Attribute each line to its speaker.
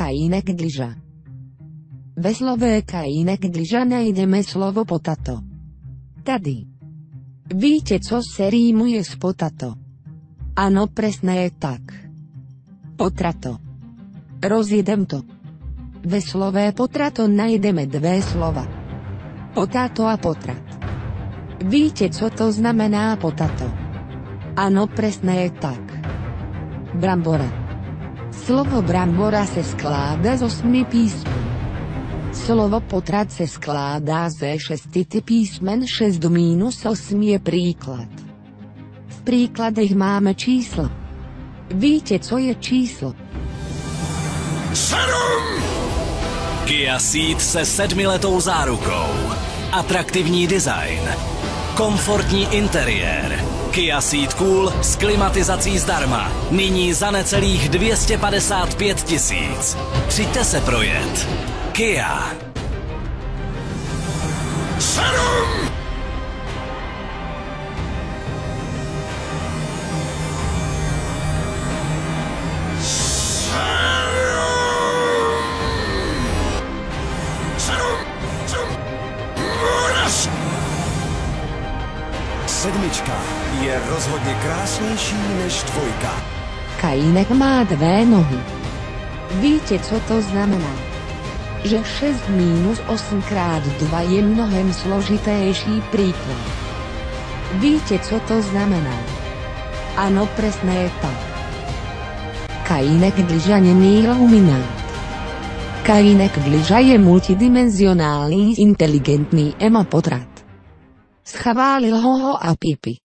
Speaker 1: Kajínek dliža. Ve slove kajínek dliža najdeme slovo potato. Tady. Víte, co se rýmuje s potato? Ano, presne tak. Potrato. Rozjedem to. Ve slove potrato najdeme dve slova. Potato a potrat. Víte, co to znamená potato? Ano, presne tak. Brambora. Slovo brambora se skládá z 8 písmen. Slovo potrat se skládá ze 6 písmen, 6 - 8 je príklad. V príkladech máme číslo. Víte, co je číslo?
Speaker 2: 7! Kia Ceed se 7letou zárukou. Atraktivní design. Komfortní interiér. Kia Ceed Cool s klimatizací zdarma. Nyní za necelých 255 000. Přijďte se projet. Kia. 7!
Speaker 3: Sedmička je rozhodně krásnější než 2.
Speaker 1: Kajínek má 2 nohy. Víte, co to znamená? Že 6 - 8 krát 2 je mnohem složitější príklad. Víte, co to znamená? Ano, presne tak. Kajínek dliža není iluminát. Kajínek dliža je multidimenzionální inteligentný potrat. Schválil ho a Pipi.